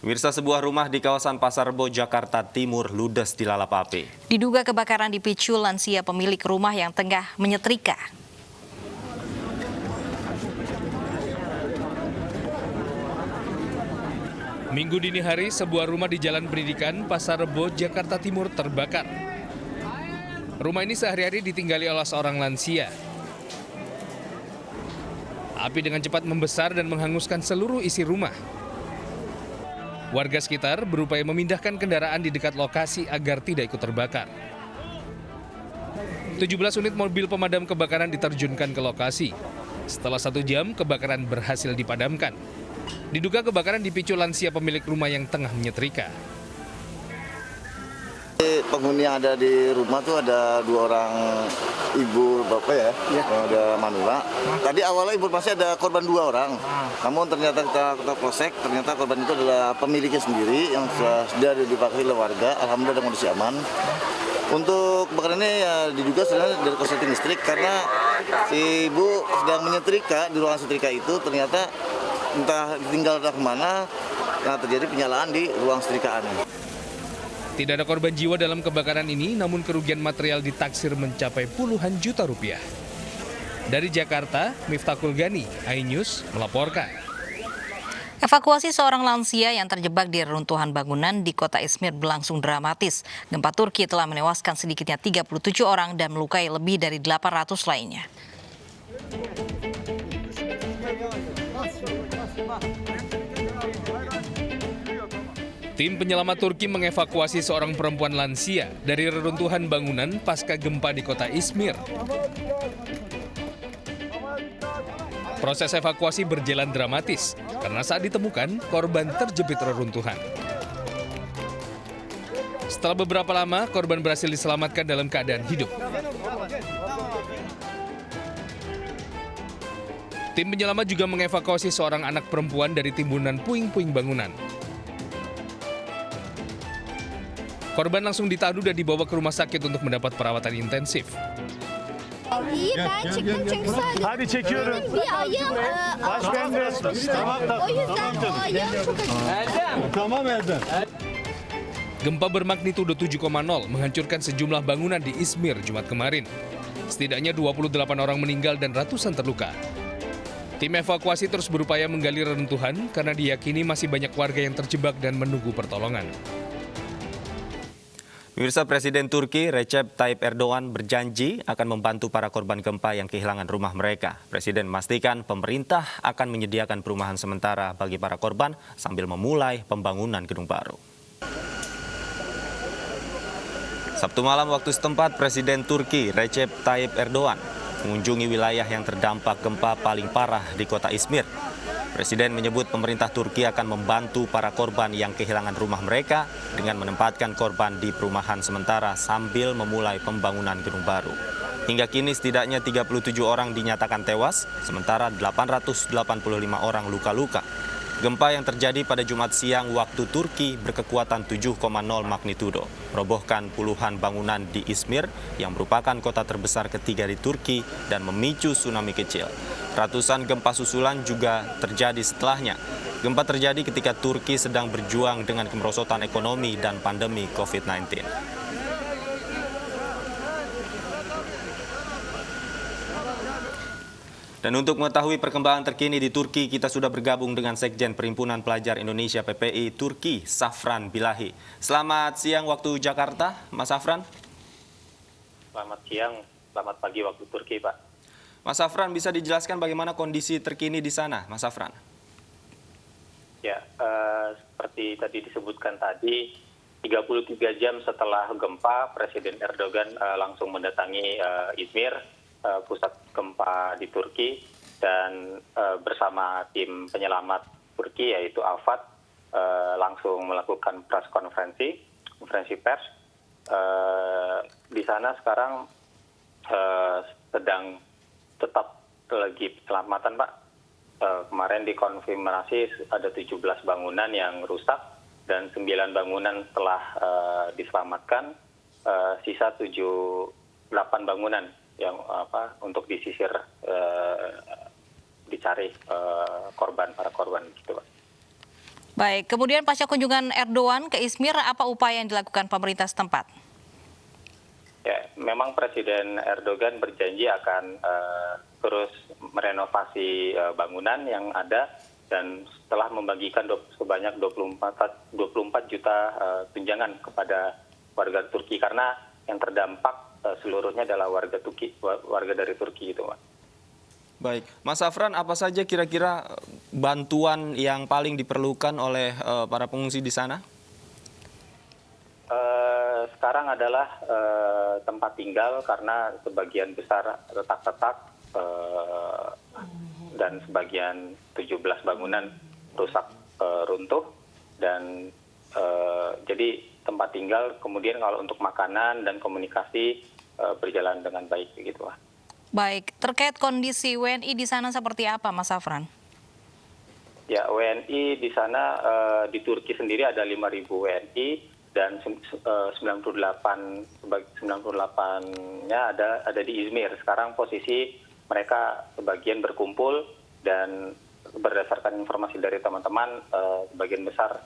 Pemirsa, sebuah rumah di kawasan Pasar Rebo, Jakarta Timur ludes dilalap api. Diduga kebakaran dipicu lansia pemilik rumah yang tengah menyetrika. Minggu dini hari, sebuah rumah di Jalan Pendidikan, Pasar Rebo, Jakarta Timur terbakar. Rumah ini sehari-hari ditinggali oleh seorang lansia. Api dengan cepat membesar dan menghanguskan seluruh isi rumah. Warga sekitar berupaya memindahkan kendaraan di dekat lokasi agar tidak ikut terbakar. 17 unit mobil pemadam kebakaran diterjunkan ke lokasi. Setelah 1 jam, kebakaran berhasil dipadamkan. Diduga kebakaran dipicu lansia pemilik rumah yang tengah menyetrika. Penghuni yang ada di rumah tuh ada 2 orang ibu bapak ya. Ada Manula. Tadi awalnya informasi ada korban 2 orang. Namun ternyata kita polsek, ternyata korban itu adalah pemiliknya sendiri yang sudah dipaksa oleh warga. Alhamdulillah dalam kondisi aman. Untuk kebakaran ini ya diduga sebenarnya dari korsleting listrik karena si ibu sedang menyetrika di ruangan setrika itu, ternyata entah ditinggal kemana, nah terjadi penyalaan di ruang setrikaan. Tidak ada korban jiwa dalam kebakaran ini, namun kerugian material ditaksir mencapai puluhan juta rupiah. Dari Jakarta, Miftahul Gani, iNews melaporkan. Evakuasi seorang lansia yang terjebak di reruntuhan bangunan di kota Izmir berlangsung dramatis. Gempa Turki telah menewaskan sedikitnya 37 orang dan melukai lebih dari 800 lainnya. Tim penyelamat Turki mengevakuasi seorang perempuan lansia dari reruntuhan bangunan pasca gempa di kota Izmir. Proses evakuasi berjalan dramatis karena saat ditemukan korban terjepit reruntuhan. Setelah beberapa lama, korban berhasil diselamatkan dalam keadaan hidup. Tim penyelamat juga mengevakuasi seorang anak perempuan dari timbunan puing-puing bangunan. Korban langsung ditahan dan dibawa ke rumah sakit untuk mendapat perawatan intensif. İyi, ben çıktım çünkü sadece Hadi çekiyorum. bir ayağım Başkan Bey. Tamam o yüzden o ayağım çok acıyor. Tamam Erdem. Gempa bermagnitudo 7,0 menghancurkan sejumlah bangunan di Izmir Jumat kemarin. Setidaknya 28 orang meninggal dan ratusan terluka. Tim evakuasi terus berupaya menggali reruntuhan karena diyakini masih banyak warga yang terjebak dan menunggu pertolongan. Pemirsa, Presiden Turki Recep Tayyip Erdogan berjanji akan membantu para korban gempa yang kehilangan rumah mereka. Presiden memastikan pemerintah akan menyediakan perumahan sementara bagi para korban sambil memulai pembangunan gedung baru. Sabtu malam waktu setempat, Presiden Turki Recep Tayyip Erdogan mengunjungi wilayah yang terdampak gempa paling parah di kota Izmir. Presiden menyebut pemerintah Turki akan membantu para korban yang kehilangan rumah mereka dengan menempatkan korban di perumahan sementara sambil memulai pembangunan gedung baru. Hingga kini setidaknya 37 orang dinyatakan tewas, sementara 885 orang luka-luka. Gempa yang terjadi pada Jumat siang waktu Turki berkekuatan 7,0 magnitudo, merobohkan puluhan bangunan di Izmir yang merupakan kota terbesar ketiga di Turki dan memicu tsunami kecil. Ratusan gempa susulan juga terjadi setelahnya. Gempa terjadi ketika Turki sedang berjuang dengan kemerosotan ekonomi dan pandemi COVID-19. Dan untuk mengetahui perkembangan terkini di Turki, kita sudah bergabung dengan Sekjen Perhimpunan Pelajar Indonesia PPI Turki, Safran Bilahi. Selamat siang waktu Jakarta, Mas Safran. Selamat siang, selamat pagi waktu Turki, Pak. Mas Safran, bisa dijelaskan bagaimana kondisi terkini di sana, Mas Safran? Ya, seperti tadi disebutkan tadi, 33 jam setelah gempa, Presiden Erdogan langsung mendatangi Izmir, pusat gempa di Turki, dan bersama tim penyelamat Turki yaitu AFAD langsung melakukan konferensi pers. Di sana sekarang sedang tetap lagi penyelamatan, Pak. Kemarin dikonfirmasi ada 17 bangunan yang rusak dan 9 bangunan telah diselamatkan, sisa 8 bangunan yang untuk disisir, dicari para korban gitu, Pak. Baik, kemudian pasca kunjungan Erdogan ke Izmir, apa upaya yang dilakukan pemerintah setempat? Ya, memang Presiden Erdogan berjanji akan terus merenovasi bangunan yang ada dan setelah membagikan sebanyak 24 juta tunjangan kepada warga Turki karena yang terdampak seluruhnya adalah warga dari Turki itu, Pak. Baik, Mas Safran, apa saja kira-kira bantuan yang paling diperlukan oleh para pengungsi di sana? Sekarang adalah tempat tinggal karena sebagian besar retak-retak dan sebagian 17 bangunan rusak runtuh dan jadi tempat tinggal. Kemudian kalau untuk makanan dan komunikasi berjalan dengan baik begitu, Pak. Baik, terkait kondisi WNI di sana seperti apa, Mas Safran? Ya, WNI di sana di Turki sendiri ada 5.000 WNI dan 98-nya ada di Izmir. Sekarang posisi mereka sebagian berkumpul dan berdasarkan informasi dari teman-teman sebagian besar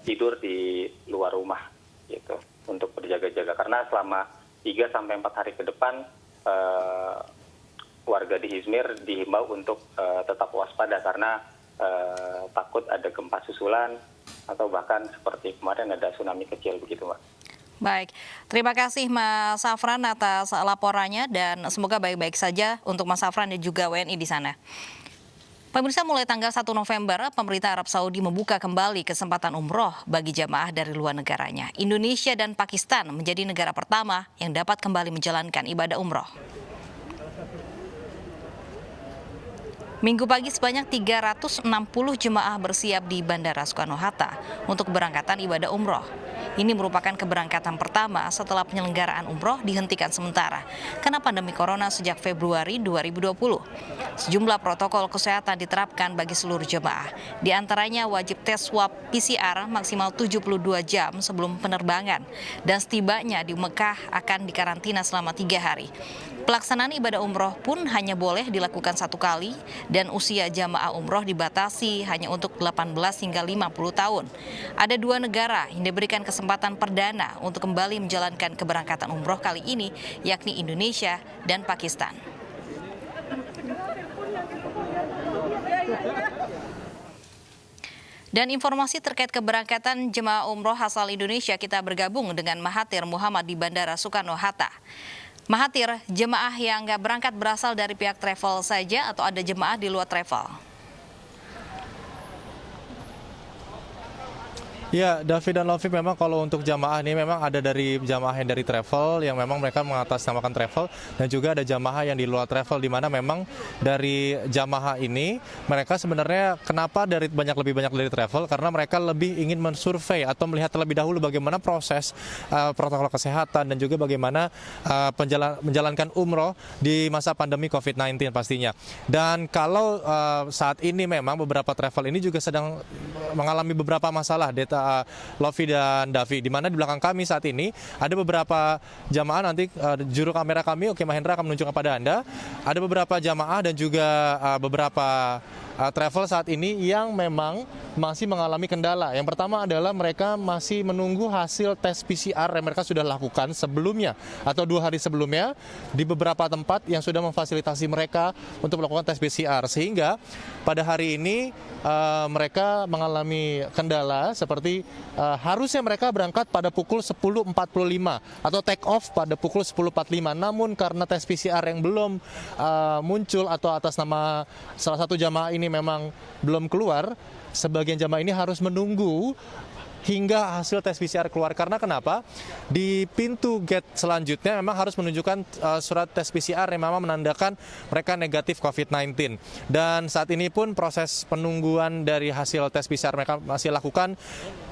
tidur di luar rumah gitu untuk berjaga-jaga karena selama 3-4 hari ke depan warga di Izmir dihimbau untuk tetap waspada karena takut ada gempa susulan atau bahkan seperti kemarin ada tsunami kecil begitu, Mbak. Baik, terima kasih Mas Safran atas laporannya dan semoga baik-baik saja untuk Mas Safran dan juga WNI di sana. Pemirsa, mulai tanggal 1 November, pemerintah Arab Saudi membuka kembali kesempatan umroh bagi jamaah dari luar negaranya. Indonesia dan Pakistan menjadi negara pertama yang dapat kembali menjalankan ibadah umroh. Minggu pagi sebanyak 360 jemaah bersiap di Bandara Soekarno-Hatta untuk keberangkatan ibadah umroh. Ini merupakan keberangkatan pertama setelah penyelenggaraan umroh dihentikan sementara karena pandemi corona sejak Februari 2020. Sejumlah protokol kesehatan diterapkan bagi seluruh jemaah. Di antaranya wajib tes swab PCR maksimal 72 jam sebelum penerbangan dan setibanya di Mekah akan dikarantina selama 3 hari. Pelaksanaan ibadah umroh pun hanya boleh dilakukan 1 kali dan usia jamaah umroh dibatasi hanya untuk 18 hingga 50 tahun. Ada 2 negara yang diberikan kesempatan perdana untuk kembali menjalankan keberangkatan umroh kali ini, yakni Indonesia dan Pakistan. Dan informasi terkait keberangkatan jemaah umroh asal Indonesia, kita bergabung dengan Mahathir Muhammad di Bandara Soekarno-Hatta. Mahathir, jemaah yang nggak berangkat berasal dari pihak travel saja atau ada jemaah di luar travel? Ya, Davi dan Lofi, memang kalau untuk jamaah ini memang ada dari jamaah yang dari travel yang memang mereka mengatasnamakan travel dan juga ada jamaah yang di luar travel di mana memang dari jamaah ini mereka sebenarnya kenapa lebih banyak dari travel karena mereka lebih ingin mensurvei atau melihat terlebih dahulu bagaimana proses protokol kesehatan dan juga bagaimana menjalankan umroh di masa pandemi COVID-19 pastinya. Dan kalau saat ini memang beberapa travel ini juga sedang mengalami beberapa masalah, Lofi dan Davi, di mana di belakang kami saat ini ada beberapa jamaah, nanti juru kamera kami Oke Mahendra akan menunjukkan kepada Anda, ada beberapa jamaah dan juga beberapa travel saat ini yang memang masih mengalami kendala. Yang pertama adalah mereka masih menunggu hasil tes PCR yang mereka sudah lakukan sebelumnya atau 2 hari sebelumnya di beberapa tempat yang sudah memfasilitasi mereka untuk melakukan tes PCR, sehingga pada hari ini mereka mengalami kendala seperti harusnya mereka berangkat pada pukul 10.45 atau take off pada pukul 10.45, namun karena tes PCR yang belum muncul atau atas nama salah satu jamaah ini memang belum keluar, sebagian jamaah ini harus menunggu hingga hasil tes PCR keluar. Karena kenapa? Di pintu gate selanjutnya memang harus menunjukkan surat tes PCR yang memang menandakan mereka negatif COVID-19. Dan saat ini pun proses penungguan dari hasil tes PCR mereka masih lakukan.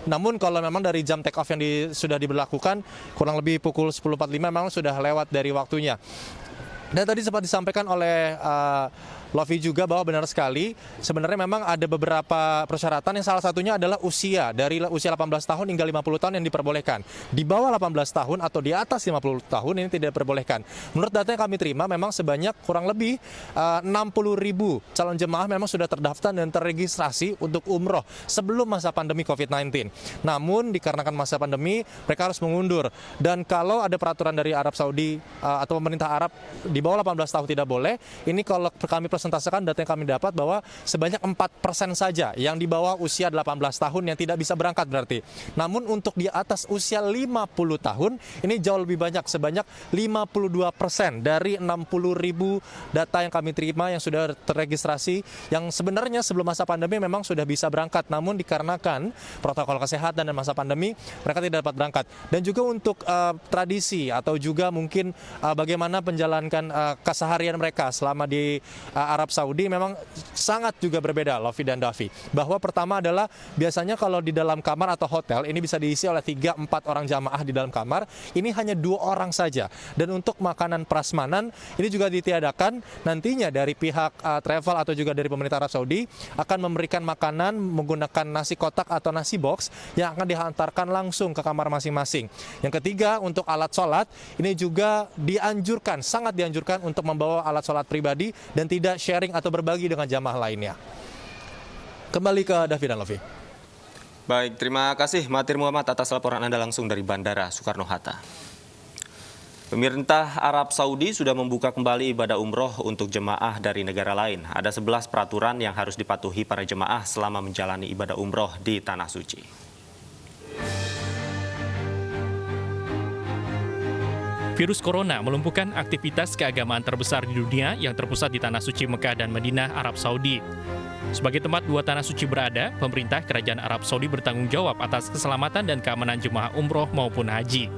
Namun kalau memang dari jam take off yang sudah diberlakukan kurang lebih pukul 10.45 memang sudah lewat dari waktunya. Dan tadi sempat disampaikan oleh Lofi juga bahwa benar sekali sebenarnya memang ada beberapa persyaratan yang salah satunya adalah usia. Dari usia 18 tahun hingga 50 tahun yang diperbolehkan. Di bawah 18 tahun atau di atas 50 tahun ini tidak diperbolehkan. Menurut data yang kami terima memang sebanyak kurang lebih 60.000 calon jemaah memang sudah terdaftar dan terregistrasi untuk umroh sebelum masa pandemi COVID-19. Namun dikarenakan masa pandemi mereka harus mengundur. Dan kalau ada peraturan dari Arab Saudi atau pemerintah Arab di bawah 18 tahun tidak boleh, ini kalau kami presentasikan data yang kami dapat bahwa sebanyak 4% saja yang di bawah usia 18 tahun yang tidak bisa berangkat berarti. Namun untuk di atas usia 50 tahun ini jauh lebih banyak, sebanyak 52% dari 60.000 data yang kami terima yang sudah terregistrasi yang sebenarnya sebelum masa pandemi memang sudah bisa berangkat, namun dikarenakan protokol kesehatan dan masa pandemi mereka tidak dapat berangkat. Dan juga untuk tradisi atau juga mungkin bagaimana menjalankan keseharian mereka selama di Arab Saudi memang sangat juga berbeda, Lofi dan Davi. Bahwa pertama adalah biasanya kalau di dalam kamar atau hotel ini bisa diisi oleh 3-4 orang jamaah di dalam kamar, ini hanya 2 orang saja. Dan untuk makanan prasmanan ini juga ditiadakan, nantinya dari pihak travel atau juga dari pemerintah Arab Saudi akan memberikan makanan menggunakan nasi kotak atau nasi box yang akan dihantarkan langsung ke kamar masing-masing. Yang ketiga, untuk alat sholat ini juga dianjurkan, sangat dianjurkan untuk membawa alat sholat pribadi dan tidak sharing atau berbagi dengan jamaah lainnya. Kembali ke Davi dan Lofi. Baik, terima kasih Mahathir Muhammad atas laporan Anda langsung dari Bandara Soekarno-Hatta. Pemerintah Arab Saudi sudah membuka kembali ibadah umroh untuk jemaah dari negara lain. Ada 11 peraturan yang harus dipatuhi para jemaah selama menjalani ibadah umroh di Tanah Suci. Virus corona melumpuhkan aktivitas keagamaan terbesar di dunia yang terpusat di Tanah Suci Mekah dan Madinah, Arab Saudi. Sebagai tempat dua Tanah Suci berada, pemerintah Kerajaan Arab Saudi bertanggung jawab atas keselamatan dan keamanan jemaah umroh maupun haji.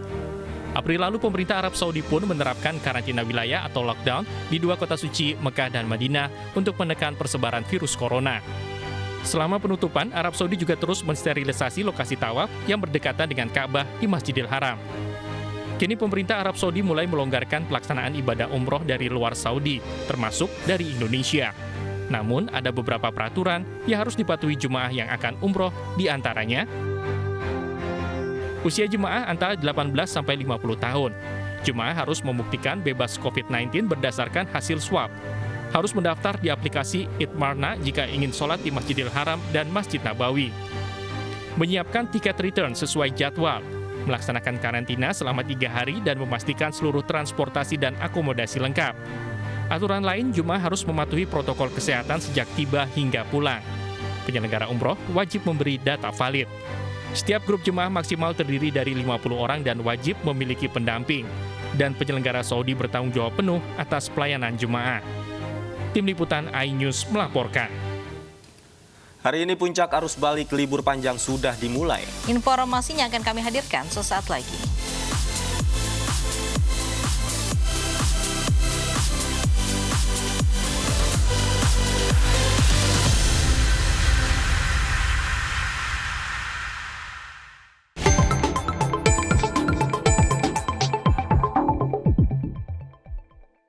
April lalu, pemerintah Arab Saudi pun menerapkan karantina wilayah atau lockdown di 2 kota suci, Mekah dan Madinah, untuk menekan persebaran virus corona. Selama penutupan, Arab Saudi juga terus mensterilisasi lokasi tawaf yang berdekatan dengan Ka'bah di Masjidil Haram. Kini pemerintah Arab Saudi mulai melonggarkan pelaksanaan ibadah umroh dari luar Saudi, termasuk dari Indonesia. Namun, ada beberapa peraturan yang harus dipatuhi jemaah yang akan umroh, di antaranya usia jemaah antara 18 sampai 50 tahun. Jemaah harus membuktikan bebas COVID-19 berdasarkan hasil swab. Harus mendaftar di aplikasi Itmarna jika ingin sholat di Masjidil Haram dan Masjid Nabawi. Menyiapkan tiket return sesuai jadwal. Melaksanakan karantina selama 3 hari dan memastikan seluruh transportasi dan akomodasi lengkap. Aturan lain, jemaah harus mematuhi protokol kesehatan sejak tiba hingga pulang. Penyelenggara umroh wajib memberi data valid. Setiap grup jemaah maksimal terdiri dari 50 orang dan wajib memiliki pendamping. Dan penyelenggara Saudi bertanggung jawab penuh atas pelayanan jemaah. Tim Liputan iNews melaporkan. Hari ini puncak arus balik libur panjang sudah dimulai. Informasinya akan kami hadirkan sesaat lagi.